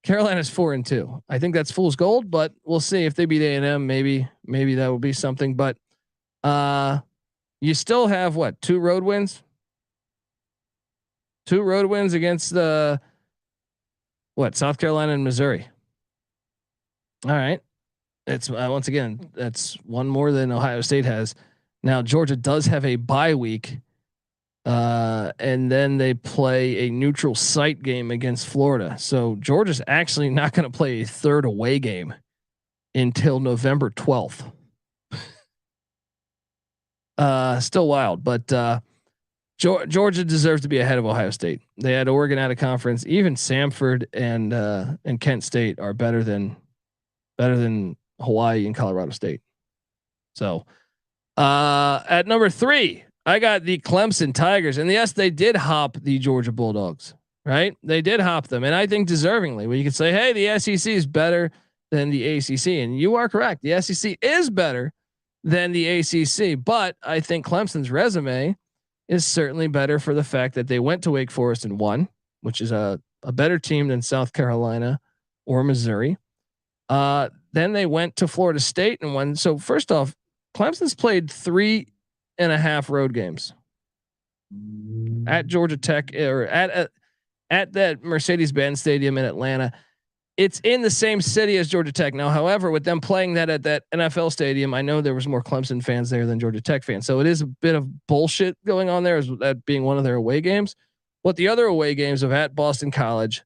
4-2. I think that's fool's gold, but we'll see if they beat A&M. Maybe that will be something. But you still have 2 road wins. 2 road wins against the South Carolina and Missouri. All right, it's once again that's one more than Ohio State has. Now Georgia does have a bye week. And then they play a neutral site game against Florida. So Georgia's actually not going to play a 3rd away game until November 12th. Still wild, but Georgia deserves to be ahead of Ohio State. They had Oregon out of conference. Even Samford and Kent State are better than Hawaii and Colorado State. So at number 3, I got the Clemson Tigers, and yes, they did hop the Georgia Bulldogs, right? They did hop them, and I think deservingly. Where you could say, hey, the SEC is better than the ACC, and you are correct. The SEC is better than the ACC, but I think Clemson's resume is certainly better for the fact that they went to Wake Forest and won, which is a better team than South Carolina or Missouri. Then they went to Florida State and won. So first off, Clemson's played 3.5 road games at Georgia Tech or at that Mercedes-Benz Stadium in Atlanta. It's in the same city as Georgia Tech now. However, with them playing that at that NFL stadium, I know there was more Clemson fans there than Georgia Tech fans. So it is a bit of bullshit going on there as that being one of their away games. But the other away games of at Boston College,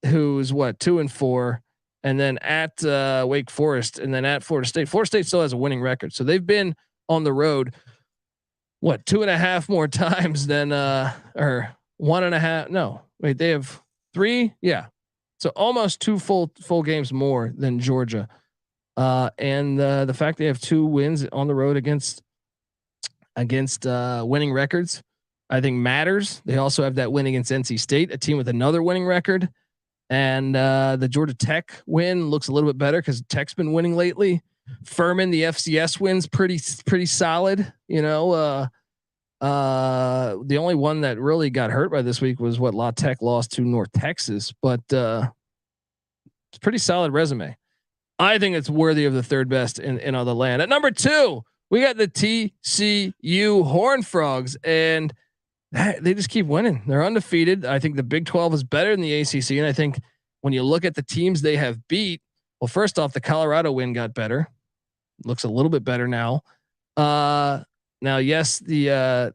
who's 2-4, and then at Wake Forest, and then at Florida State. Florida State still has a winning record, so they've been on the road 2.5 more times than or 1.5. No, wait, they have 3. Yeah, so almost 2 full games more than Georgia. And the fact they have 2 wins on the road against winning records, I think matters. They also have that win against NC State, a team with another winning record. And the Georgia Tech win looks a little bit better because Tech's been winning lately. Furman, the FCS wins pretty solid. The only one that really got hurt by this week was La Tech lost to North Texas, but it's a pretty solid resume. I think it's worthy of the 3rd best in all the land. At number 2, we got the TCU Horned Frogs, and they just keep winning. They're undefeated. I think the Big 12 is better than the ACC. And I think when you look at the teams they have beat, well, first off, the Colorado win got better. Looks a little bit better now. Now, yes, the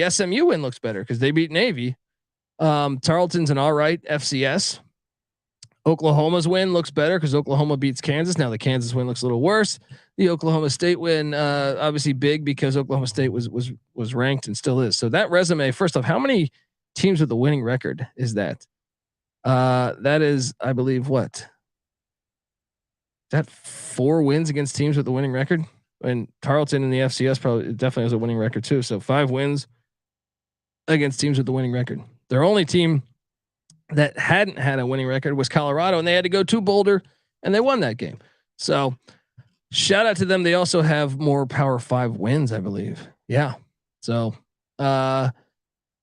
SMU win looks better because they beat Navy. Tarleton's an all right FCS. Oklahoma's win looks better because Oklahoma beats Kansas. Now the Kansas win looks a little worse. The Oklahoma State win, obviously big because Oklahoma State was ranked and still is. So that resume, first off, how many teams with a winning record is that? That is, I believe, that 4 wins against teams with a winning record. And Tarleton in the FCS probably definitely has a winning record too. So 5 wins against teams with the winning record. Their only team that hadn't had a winning record was Colorado, and they had to go to Boulder, and they won that game. So shout out to them. They also have more Power 5 wins, I believe. Yeah. So that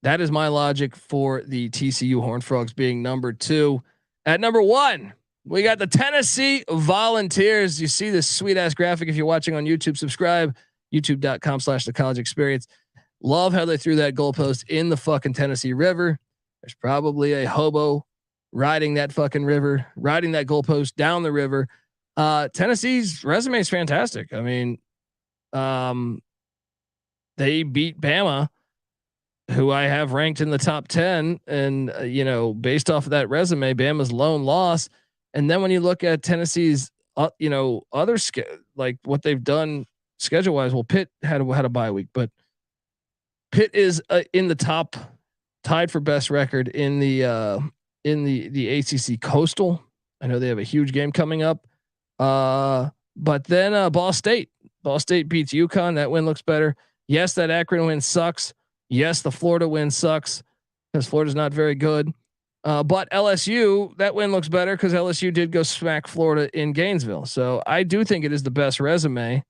is my logic for the TCU Horned Frogs being number 2. At number 1, we got the Tennessee Volunteers. You see this sweet ass graphic. If you're watching on YouTube, subscribe, youtube.com/the college experience. Love how they threw that goalpost in the fucking Tennessee River. There's probably a hobo riding that fucking river, riding that goalpost down the river. Tennessee's resume is fantastic. I mean, they beat Bama, who I have ranked in the top 10. And, based off of that resume, Bama's lone loss. And then when you look at Tennessee's, other like what they've done schedule wise, well, Pitt had a bye week, but Pitt is in the top, tied for best record in the ACC Coastal. I know they have a huge game coming up. But then Ball State beats UConn. That win looks better. Yes, that Akron win sucks. Yes, the Florida win sucks because Florida's not very good. But LSU, that win looks better because LSU did go smack Florida in Gainesville. So I do think it is the best resume.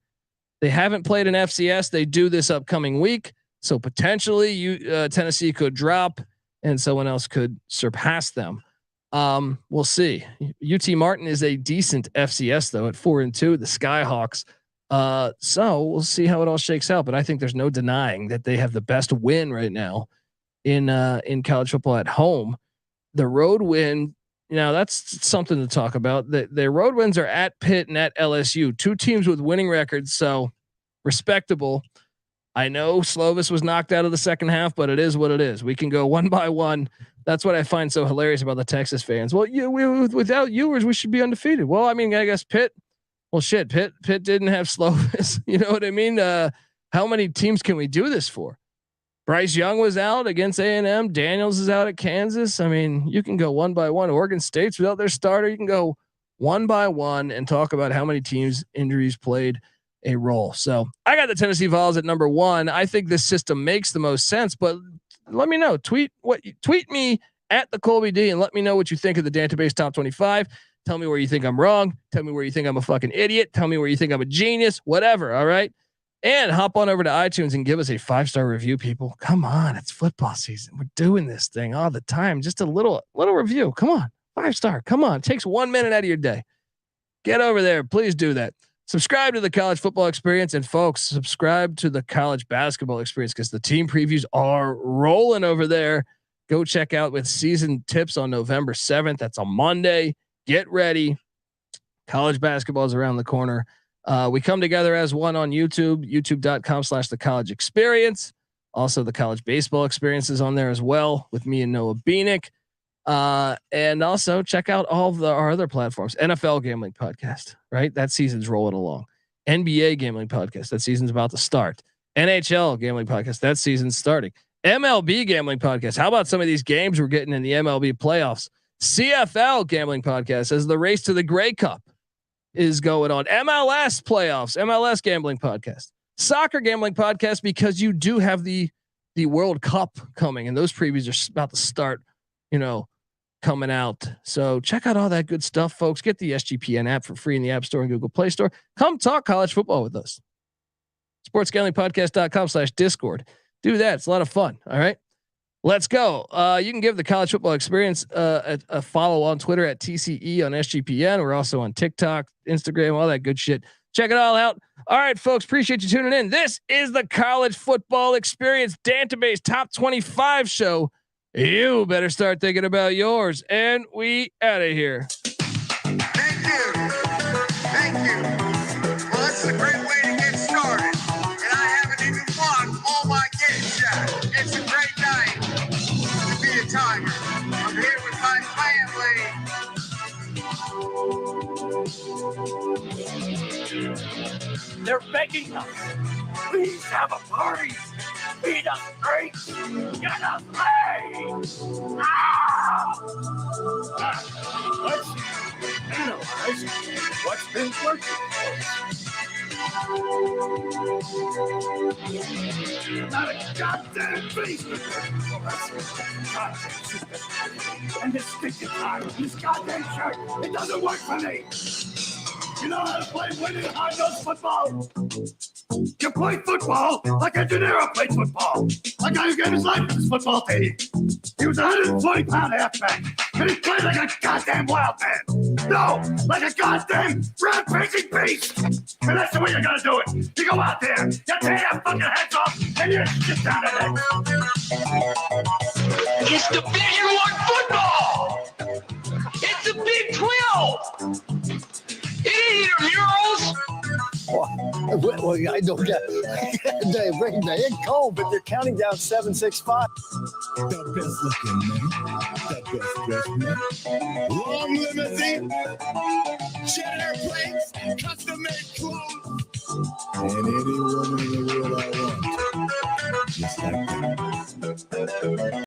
They haven't played an FCS. They do this upcoming week. So potentially Tennessee could drop and someone else could surpass them. We'll see. UT Martin is a decent FCS though at 4-2, the Skyhawks. So we'll see how it all shakes out, but I think there's no denying that they have the best win right now in college football at home. The road win, that's something to talk about. The road wins are at Pitt and at LSU, 2 teams with winning records. So respectable. I know Slovis was knocked out of the second half, but it is what it is. We can go one by one. That's what I find so hilarious about the Texas fans. Well, without Ewers, we should be undefeated. Well, I mean, I guess Pitt. Well, shit, Pitt didn't have Slovis. You know what I mean? How many teams can we do this for? Bryce Young was out against A&M. Daniels is out at Kansas. I mean, you can go one by one. Oregon State's without their starter. You can go one by one and talk about how many teams injuries played a role. So I got the Tennessee Vols at number 1. I think this system makes the most sense, but let me know. Tweet me at the Colby D and let me know what you think of the Dantabase top 25. Tell me where you think I'm wrong. Tell me where you think I'm a fucking idiot. Tell me where you think I'm a genius, whatever. All right. And hop on over to iTunes and give us a 5-star review, people. Come on. It's football season. We're doing this thing all the time. Just a little review. Come on. 5-star. Come on. It takes 1 minute out of your day. Get over there. Please do that. Subscribe to the college football experience, and folks, subscribe to the college basketball experience because the team previews are rolling over there. Go check out with season tips on November 7th. That's a Monday. Get ready. College basketball is around the corner. We come together as one on YouTube, youtube.com/the college experience. Also the college baseball experience is on there as well with me and Noah Beanick. And also check out all of our other platforms. NFL Gambling Podcast, right? That season's rolling along. NBA Gambling Podcast. That season's about to start. NHL Gambling Podcast. That season's starting. MLB Gambling Podcast. How about some of these games we're getting in the MLB playoffs? CFL Gambling Podcast as the race to the Grey Cup is going on. MLS playoffs, MLS Gambling Podcast, Soccer Gambling Podcast, because you do have the World Cup coming and those previews are about to start, coming out. So check out all that good stuff, folks. Get the SGPN app for free in the App Store and Google Play Store. Come talk college football with us. sportsgamblingpodcast.com/Discord. Do that. It's a lot of fun. All right. Let's go. You can give the college football experience a follow on Twitter at TCE on SGPN. We're also on TikTok, Instagram, all that good shit. Check it all out. All right, folks. Appreciate you tuning in. This is the college football experience Dantabase top 25 show. You better start thinking about yours. And we out of here. Thank you. Well, this is a great way to get started. And I haven't even won all my games yet. It's a great night to be a Tiger. I'm here with my family. They're begging us. Please have a party. Feed us drinks. Get us laid. Let's analyze what's been working for us. Not a goddamn beast. And this stinking tie, this goddamn shirt, it doesn't work for me. You know how to play winning high-nose football? You play football like a Gennaro played football. A guy who gave his life to this football team. He was a 120-pound halfback, and he played like a goddamn wild man. No, like a goddamn rampaging beast. And that's the way you're gonna do it. You go out there, you tear your fucking heads off, and you sit down the next. It's Division I football. It's the Big 12. It ain't either murals. Well, I know that they ain't cold, but they're counting down 765. The best looking man, the best dressed man, long limousine, cheddar plates, custom made clothes, and any woman in the world I want, just like that.